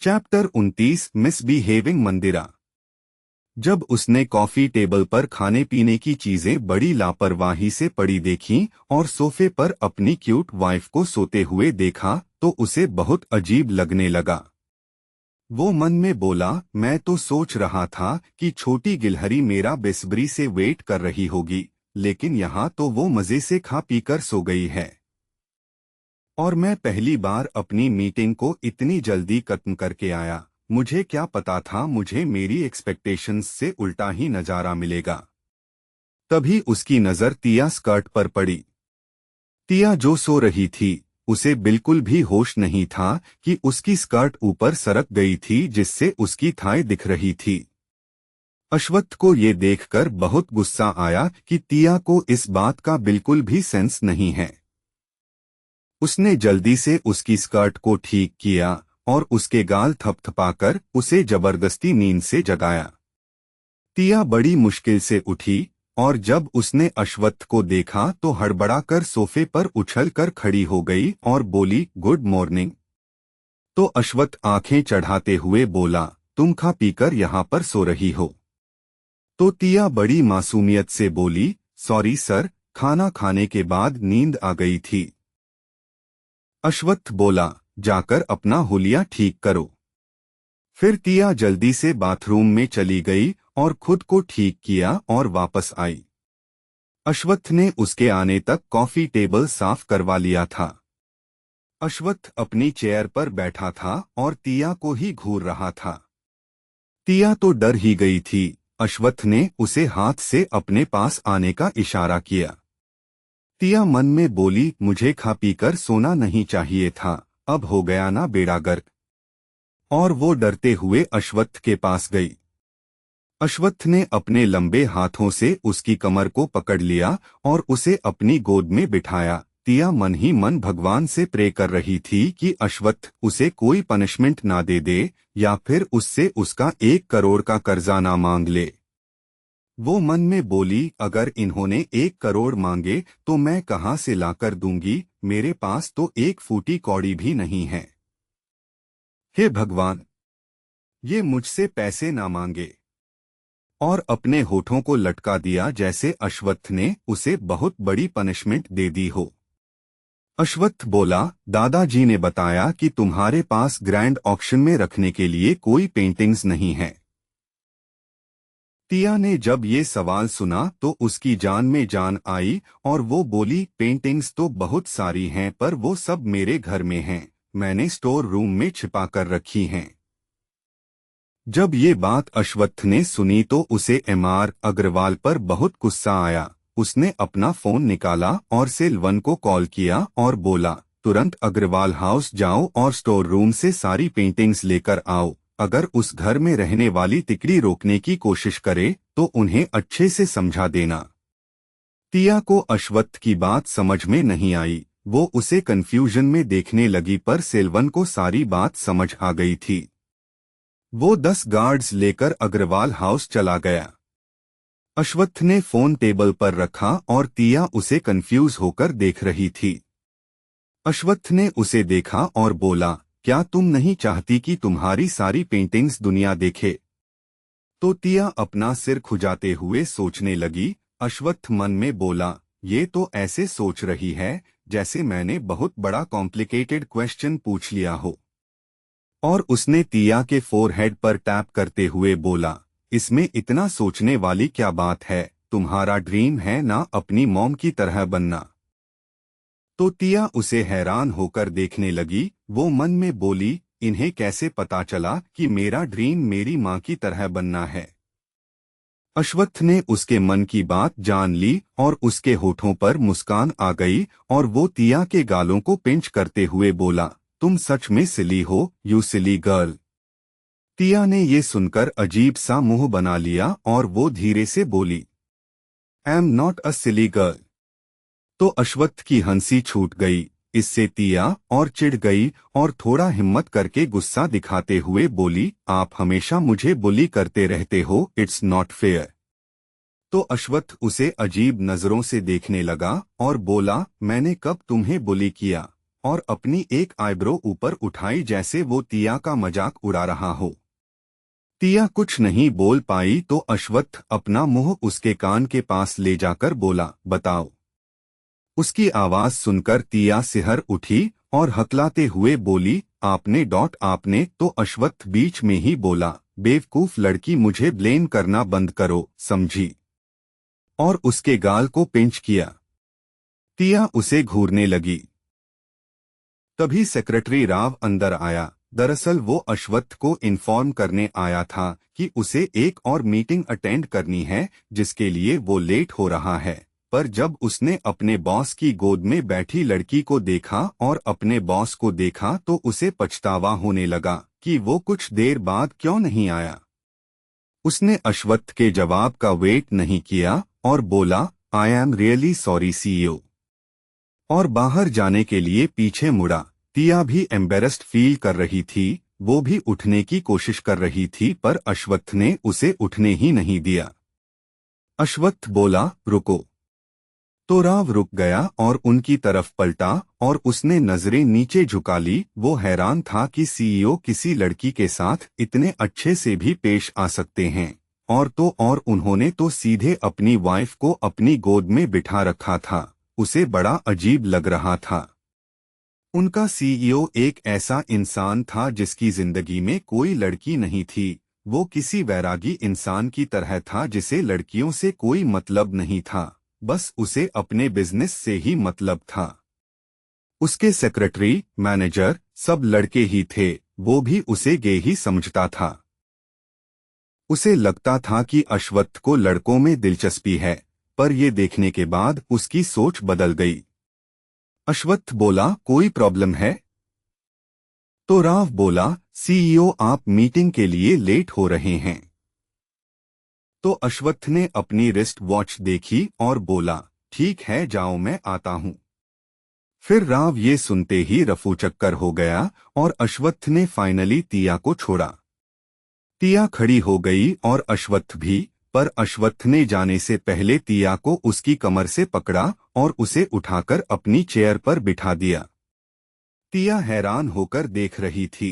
Chapter 29 misbehaving मंदिरा। जब उसने coffee table पर खाने पीने की चीजें बड़ी लापरवाही से पड़ी देखीं और सोफे पर अपनी क्यूट वाइफ को सोते हुए देखा तो उसे बहुत अजीब लगने लगा। वो मन में बोला, मैं तो सोच रहा था कि छोटी गिलहरी मेरा बेसब्री से वेट कर रही होगी, लेकिन यहाँ तो वो मजे से खा पीकर सो गई है। और मैं पहली बार अपनी मीटिंग को इतनी जल्दी खत्म करके आया। मुझे क्या पता था मुझे मेरी एक्सपेक्टेशंस से उल्टा ही नजारा मिलेगा। तभी उसकी नजर तिया स्कर्ट पर पड़ी। तिया जो सो रही थी उसे बिल्कुल भी होश नहीं था कि उसकी स्कर्ट ऊपर सरक गई थी जिससे उसकी थाई दिख रही थी। अश्वत्थ को ये देखकर बहुत गुस्सा आया कि तिया को इस बात का बिल्कुल भी सेंस नहीं है। उसने जल्दी से उसकी स्कर्ट को ठीक किया और उसके गाल थपथपाकर उसे जबरदस्ती नींद से जगाया। तिया बड़ी मुश्किल से उठी और जब उसने अश्वत्थ को देखा तो हड़बड़ाकर सोफे पर उछलकर खड़ी हो गई और बोली, गुड मॉर्निंग। तो अश्वत्थ आंखें चढ़ाते हुए बोला, तुम खा पीकर यहाँ पर सो रही हो? तो तिया बड़ी मासूमियत से बोली, सॉरी सर, खाना खाने के बाद नींद आ गई थी। अश्वत्थ बोला, जाकर अपना हुलिया ठीक करो। फिर तिया जल्दी से बाथरूम में चली गई और खुद को ठीक किया और वापस आई। अश्वत्थ ने उसके आने तक कॉफी टेबल साफ करवा लिया था। अश्वत्थ अपनी चेयर पर बैठा था और तिया को ही घूर रहा था। तिया तो डर ही गई थी। अश्वत्थ ने उसे हाथ से अपने पास आने का इशारा किया। तिया मन में बोली, मुझे खा पीकर सोना नहीं चाहिए था, अब हो गया ना बेड़ा गर्क। और वो डरते हुए अश्वत्थ के पास गई। अश्वत्थ ने अपने लंबे हाथों से उसकी कमर को पकड़ लिया और उसे अपनी गोद में बिठाया। तिया मन ही मन भगवान से प्रे कर रही थी कि अश्वत्थ उसे कोई पनिशमेंट ना दे दे या फिर उससे उसका 1 करोड़ का कर्जा ना मांग ले। वो मन में बोली, अगर इन्होंने 1 करोड़ मांगे तो मैं कहाँ से लाकर दूंगी, मेरे पास तो 1 फूटी कौड़ी भी नहीं है। हे भगवान, ये मुझसे पैसे ना मांगे। और अपने होठों को लटका दिया जैसे अश्वत्थ ने उसे बहुत बड़ी पनिशमेंट दे दी हो। अश्वत्थ बोला, दादाजी ने बताया कि तुम्हारे पास ग्रैंड ऑक्शन में रखने के लिए कोई पेंटिंग्स नहीं है। तिया ने जब ये सवाल सुना तो उसकी जान में जान आई और वो बोली, पेंटिंग्स तो बहुत सारी हैं पर वो सब मेरे घर में हैं, मैंने स्टोर रूम में छिपा कर रखी हैं। जब ये बात अश्वत्थ ने सुनी तो उसे एमआर अग्रवाल पर बहुत गुस्सा आया। उसने अपना फोन निकाला और सेल्वन को कॉल किया और बोला, तुरंत अग्रवाल हाउस जाओ और स्टोर रूम से सारी पेंटिंग्स लेकर आओ। अगर उस घर में रहने वाली तिकड़ी रोकने की कोशिश करे तो उन्हें अच्छे से समझा देना। तिया को अश्वत्थ की बात समझ में नहीं आई। वो उसे कंफ्यूजन में देखने लगी पर सेल्वन को सारी बात समझ आ गई थी। वो 10 गार्ड्स लेकर अग्रवाल हाउस चला गया। अश्वत्थ ने फोन टेबल पर रखा और तिया उसे कंफ्यूज होकर देख रही थी। अश्वत्थ ने उसे देखा और बोला, क्या तुम नहीं चाहती कि तुम्हारी सारी पेंटिंग्स दुनिया देखे? तो तिया अपना सिर खुजाते हुए सोचने लगी। अश्वत्थ मन में बोला, ये तो ऐसे सोच रही है जैसे मैंने बहुत बड़ा कॉम्प्लिकेटेड क्वेश्चन पूछ लिया हो। और उसने तिया के फोरहेड पर टैप करते हुए बोला, इसमें इतना सोचने वाली क्या बात है, तुम्हारा ड्रीम है ना अपनी मॉम की तरह बनना। तो तिया उसे हैरान होकर देखने लगी। वो मन में बोली, इन्हें कैसे पता चला कि मेरा ड्रीम मेरी माँ की तरह बनना है? अश्वत्थ ने उसके मन की बात जान ली और उसके होठों पर मुस्कान आ गई और वो तिया के गालों को पिंच करते हुए बोला, तुम सच में सिली हो, यू सिली गर्ल। तिया ने ये सुनकर अजीब सा मुंह बना लिया और वो धीरे से बोली, I am not a silly girl. तो अश्वत्थ की हंसी छूट गई। इससे तिया और चिढ़ गई और थोड़ा हिम्मत करके गुस्सा दिखाते हुए बोली, आप हमेशा मुझे बुली करते रहते हो, इट्स नॉट फेयर। तो अश्वत्थ उसे अजीब नजरों से देखने लगा और बोला, मैंने कब तुम्हें बुली किया? और अपनी एक आईब्रो ऊपर उठाई जैसे वो तिया का मजाक उड़ा रहा हो। तिया कुछ नहीं बोल पाई तो अश्वत्थ अपना मुंह उसके कान के पास ले जाकर बोला, बताओ। उसकी आवाज सुनकर तिया सिहर उठी और हकलाते हुए बोली, आपने तो अश्वत्थ बीच में ही बोला, बेवकूफ लड़की, मुझे ब्लेम करना बंद करो, समझी? और उसके गाल को पिंच किया। तिया उसे घूरने लगी। तभी सेक्रेटरी राव अंदर आया। दरअसल वो अश्वत्थ को इन्फॉर्म करने आया था कि उसे एक और मीटिंग अटेंड करनी है जिसके लिए वो लेट हो रहा है। पर जब उसने अपने बॉस की गोद में बैठी लड़की को देखा और अपने बॉस को देखा तो उसे पछतावा होने लगा कि वो कुछ देर बाद क्यों नहीं आया। उसने अश्वत्थ के जवाब का वेट नहीं किया और बोला, I am really sorry CEO, और बाहर जाने के लिए पीछे मुड़ा। तिया भी एम्बेरस्ड फील कर रही थी। वो भी उठने की कोशिश कर रही थी पर अश्वत्थ ने उसे उठने ही नहीं दिया। अश्वत्थ बोला, रुको। तो राव रुक गया और उनकी तरफ पलटा और उसने नजरें नीचे झुका ली। वो हैरान था कि सीईओ किसी लड़की के साथ इतने अच्छे से भी पेश आ सकते हैं। और उन्होंने तो सीधे अपनी वाइफ को अपनी गोद में बिठा रखा था। उसे बड़ा अजीब लग रहा था। उनका सीईओ एक ऐसा इंसान था जिसकी जिंदगी में कोई लड़की नहीं थी। वो किसी वैरागी इंसान की तरह था जिसे लड़कियों से कोई मतलब नहीं था, बस उसे अपने बिजनेस से ही मतलब था। उसके सेक्रेटरी, मैनेजर सब लड़के ही थे। वो भी उसे गे ही समझता था। उसे लगता था कि अश्वत्थ को लड़कों में दिलचस्पी है, पर ये देखने के बाद उसकी सोच बदल गई। अश्वत्थ बोला, कोई प्रॉब्लम है? तो राव बोला, सीईओ आप मीटिंग के लिए लेट हो रहे हैं। तो अश्वत्थ ने अपनी रिस्ट वॉच देखी और बोला, ठीक है जाओ मैं आता हूं। फिर राव ये सुनते ही रफूचक्कर हो गया और अश्वत्थ ने फाइनली तिया को छोड़ा। तिया खड़ी हो गई और अश्वत्थ भी, पर अश्वत्थ ने जाने से पहले तिया को उसकी कमर से पकड़ा और उसे उठाकर अपनी चेयर पर बिठा दिया। तिया हैरान होकर देख रही थी।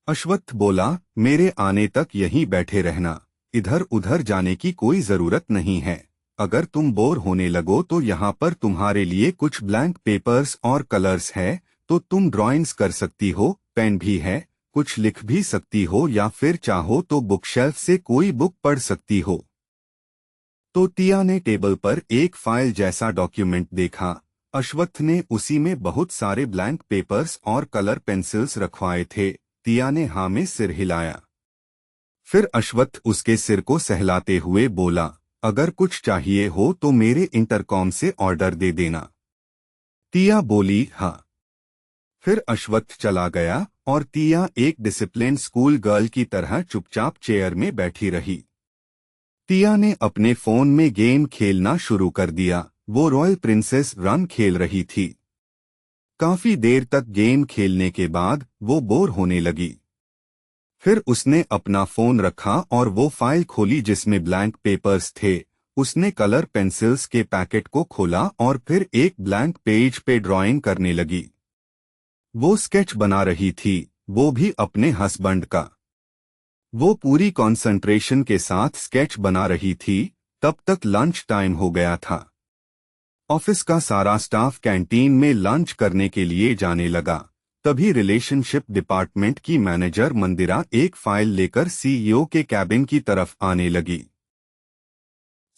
अश्वत्थ बोला, मेरे आने तक यहीं बैठे रहना, इधर उधर जाने की कोई जरूरत नहीं है। अगर तुम बोर होने लगो तो यहाँ पर तुम्हारे लिए कुछ ब्लैंक पेपर्स और कलर्स है, तो तुम ड्राइंग्स कर सकती हो, पेन भी है, कुछ लिख भी सकती हो या फिर चाहो तो बुकशेल्फ से कोई बुक पढ़ सकती हो। तो तिया ने टेबल पर एक फाइल जैसा डॉक्यूमेंट देखा। अश्वत्थ ने उसी में बहुत सारे ब्लैंक पेपर्स और कलर पेंसिल्स रखवाए थे। तिया ने हाँ में सिर हिलाया। फिर अश्वत्थ उसके सिर को सहलाते हुए बोला, अगर कुछ चाहिए हो तो मेरे इंटरकॉम से ऑर्डर दे देना। तिया बोली, हाँ। फिर अश्वत्थ चला गया और तिया एक डिसिप्लिन स्कूल गर्ल की तरह चुपचाप चेयर में बैठी रही। तिया ने अपने फोन में गेम खेलना शुरू कर दिया। वो रॉयल प्रिंसेस रन खेल रही थी। काफी देर तक गेम खेलने के बाद वो बोर होने लगी। फिर उसने अपना फोन रखा और वो फाइल खोली जिसमें ब्लैंक पेपर्स थे। उसने कलर पेंसिल्स के पैकेट को खोला और फिर एक ब्लैंक पेज पे ड्राइंग करने लगी। वो स्केच बना रही थी, वो भी अपने हस्बैंड का। वो पूरी कंसंट्रेशन के साथ स्केच बना रही थी। तब तक लंच टाइम हो गया था। ऑफिस का सारा स्टाफ कैंटीन में लंच करने के लिए जाने लगा। तभी रिलेशनशिप डिपार्टमेंट की मैनेजर मंदिरा एक फाइल लेकर सीईओ के कैबिन की तरफ आने लगी।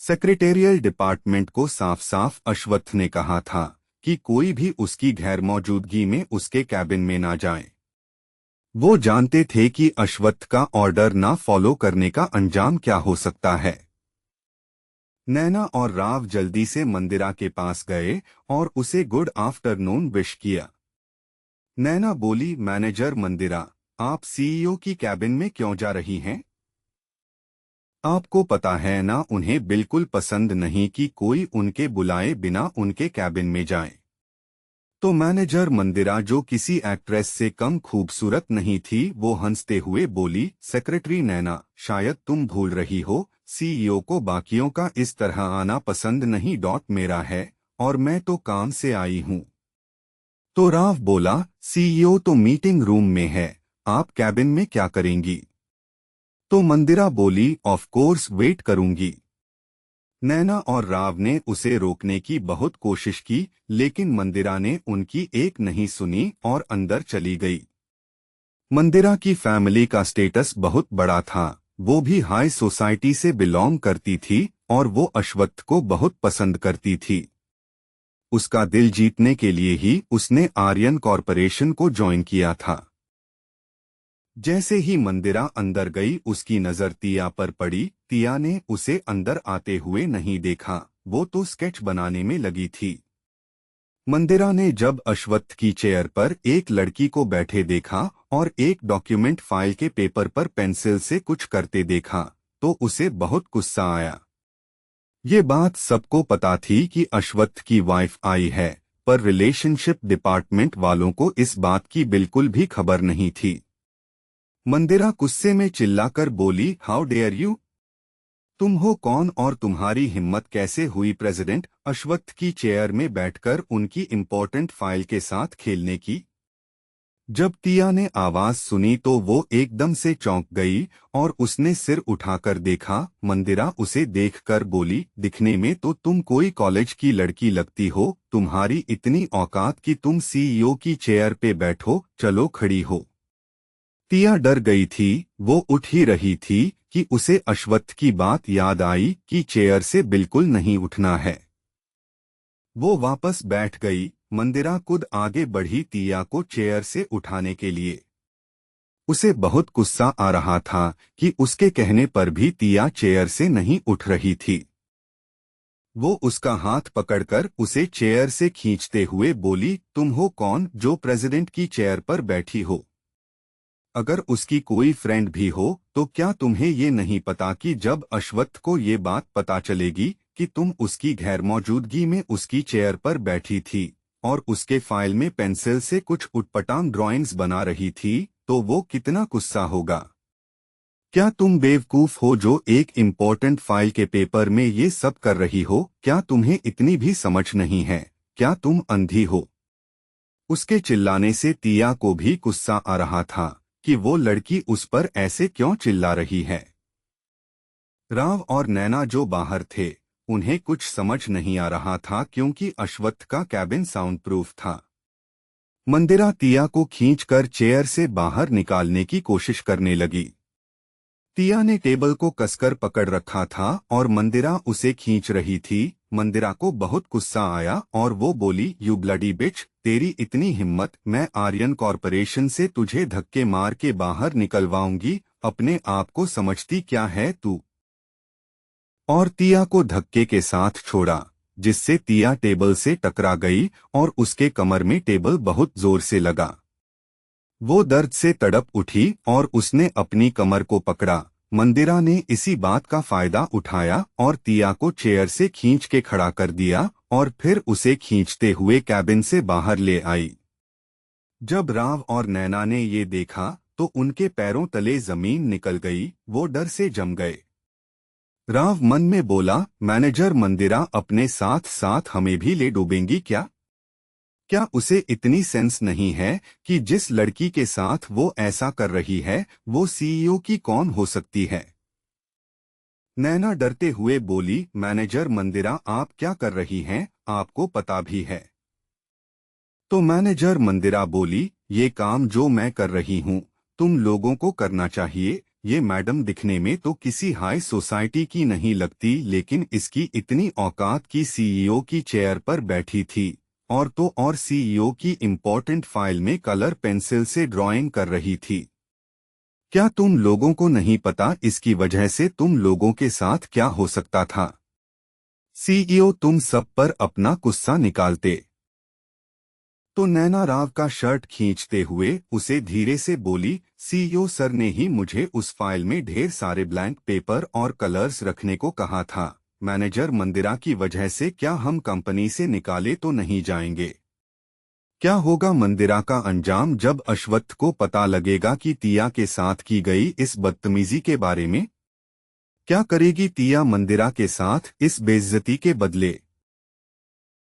सेक्रेटेरियल डिपार्टमेंट को साफ साफ अश्वत्थ ने कहा था कि कोई भी उसकी गैरमौजूदगी में उसके कैबिन में ना जाए। वो जानते थे कि अश्वत्थ का ऑर्डर ना फॉलो करने का अंजाम क्या हो सकता है। नैना और राव जल्दी से मंदिरा के पास गए और उसे गुड आफ्टरनून विश किया। नैना बोली, मैनेजर मंदिरा, आप सीईओ की कैबिन में क्यों जा रही हैं? आपको पता है ना उन्हें बिल्कुल पसंद नहीं कि कोई उनके बुलाए बिना उनके कैबिन में जाए। तो मैनेजर मंदिरा, जो किसी एक्ट्रेस से कम खूबसूरत नहीं थी, वो हंसते हुए बोली, सेक्रेटरी नैना, शायद तुम भूल रही हो, सीईओ को बाकियों का इस तरह आना पसंद नहीं। मेरा है और मैं तो काम से आई हूँ। तो राव बोला, सीईओ तो मीटिंग रूम में है, आप कैबिन में क्या करेंगी? तो मंदिरा बोली, ऑफ कोर्स वेट करूंगी। नैना और राव ने उसे रोकने की बहुत कोशिश की, लेकिन मंदिरा ने उनकी एक नहीं सुनी और अंदर चली गई। मंदिरा की फैमिली का स्टेटस बहुत बड़ा था, वो भी हाई सोसाइटी से बिलोंग करती थी और वो अश्वत्थ को बहुत पसंद करती थी। उसका दिल जीतने के लिए ही उसने आर्यन कॉरपोरेशन को ज्वाइन किया था। जैसे ही मंदिरा अंदर गई उसकी नजर तिया पर पड़ी। तिया ने उसे अंदर आते हुए नहीं देखा, वो तो स्केच बनाने में लगी थी। मंदिरा ने जब अश्वत्थ की चेयर पर एक लड़की को बैठे देखा और एक डॉक्यूमेंट फाइल के पेपर पर पेंसिल से कुछ करते देखा तो उसे बहुत गुस्सा आया। ये बात सबको पता थी कि अश्वत्थ की वाइफ आई है, पर रिलेशनशिप डिपार्टमेंट वालों को इस बात की बिल्कुल भी खबर नहीं थी। मंदिरा गुस्से में चिल्लाकर बोली, हाउ डेयर यू, तुम हो कौन और तुम्हारी हिम्मत कैसे हुई प्रेसिडेंट अश्वत्थ की चेयर में बैठकर उनकी इम्पोर्टेंट फाइल के साथ खेलने की? जब तिया ने आवाज सुनी तो वो एकदम से चौंक गई और उसने सिर उठाकर देखा। मंदिरा उसे देखकर बोली, दिखने में तो तुम कोई कॉलेज की लड़की लगती हो, तुम्हारी इतनी औकात कि तुम सीईओ की चेयर पे बैठो, चलो खड़ी हो। तिया डर गई थी, वो उठ ही रही थी कि उसे अश्वत्थ की बात याद आई कि चेयर से बिल्कुल नहीं उठना है। वो वापस बैठ गई। मंदिरा खुद आगे बढ़ी तिया को चेयर से उठाने के लिए। उसे बहुत गुस्सा आ रहा था कि उसके कहने पर भी तिया चेयर से नहीं उठ रही थी। वो उसका हाथ पकड़कर उसे चेयर से खींचते हुए बोली, तुम हो कौन जो प्रेसिडेंट की चेयर पर बैठी हो? अगर उसकी कोई फ्रेंड भी हो तो क्या तुम्हें ये नहीं पता कि जब अश्वत्थ को ये बात पता चलेगी कि तुम उसकी गैरमौजूदगी में उसकी चेयर पर बैठी थी और उसके फाइल में पेंसिल से कुछ उटपटांग ड्राइंग्स बना रही थी, तो वो कितना गुस्सा होगा? क्या तुम बेवकूफ हो जो एक इम्पोर्टेंट फाइल के पेपर में ये सब कर रही हो? क्या तुम्हें इतनी भी समझ नहीं है? क्या तुम अंधी हो? उसके चिल्लाने से तिया को भी गुस्सा आ रहा था कि वो लड़की उस पर ऐसे क्यों चिल्ला रही है। राव और नैना जो बाहर थे, उन्हें कुछ समझ नहीं आ रहा था क्योंकि अश्वत्थ का कैबिन साउंड प्रूफ था। मंदिरा तिया को खींचकर चेयर से बाहर निकालने की कोशिश करने लगी। तिया ने टेबल को कसकर पकड़ रखा था और मंदिरा उसे खींच रही थी। मंदिरा को बहुत गुस्सा आया और वो बोली, यू ब्लडी बिच, तेरी इतनी हिम्मत, मैं आर्यन कॉरपोरेशन से तुझे धक्के मार के बाहर निकलवाऊंगी, अपने आप को समझती क्या है तू? और तिया को धक्के के साथ छोड़ा, जिससे तिया टेबल से टकरा गई और उसके कमर में टेबल बहुत जोर से लगा। वो दर्द से तड़प उठी और उसने अपनी कमर को पकड़ा। मंदिरा ने इसी बात का फायदा उठाया और तिया को चेयर से खींच के खड़ा कर दिया और फिर उसे खींचते हुए कैबिन से बाहर ले आई। जब राव और नैना ने ये देखा तो उनके पैरों तले जमीन निकल गई, वो डर से जम गए। राव मन में बोला, मैनेजर मंदिरा अपने साथ साथ हमें भी ले डूबेंगी क्या? क्या उसे इतनी सेंस नहीं है कि जिस लड़की के साथ वो ऐसा कर रही है वो सीईओ की कौन हो सकती है? नैना डरते हुए बोली, मैनेजर मंदिरा आप क्या कर रही हैं, आपको पता भी है? तो मैनेजर मंदिरा बोली, ये काम जो मैं कर रही हूँ तुम लोगों को करना चाहिए। ये मैडम दिखने में तो किसी हाई सोसाइटी की नहीं लगती, लेकिन इसकी इतनी औकात की सीईओ की चेयर पर बैठी थी और तो और सीईओ की इम्पोर्टेंट फाइल में कलर पेंसिल से ड्राइंग कर रही थी। क्या तुम लोगों को नहीं पता इसकी वजह से तुम लोगों के साथ क्या हो सकता था? सीईओ तुम सब पर अपना गुस्सा निकालते। तो नैना राव का शर्ट खींचते हुए उसे धीरे से बोली, सीईओ सर ने ही मुझे उस फाइल में ढेर सारे ब्लैंक पेपर और कलर्स रखने को कहा था। मैनेजर मंदिरा की वजह से क्या हम कंपनी से निकाले तो नहीं जाएंगे? क्या होगा मंदिरा का अंजाम जब अश्वत्थ को पता लगेगा कि तिया के साथ की गई इस बदतमीजी के बारे में? क्या करेगी तिया मंदिरा के साथ इस बेइज्जती के बदले?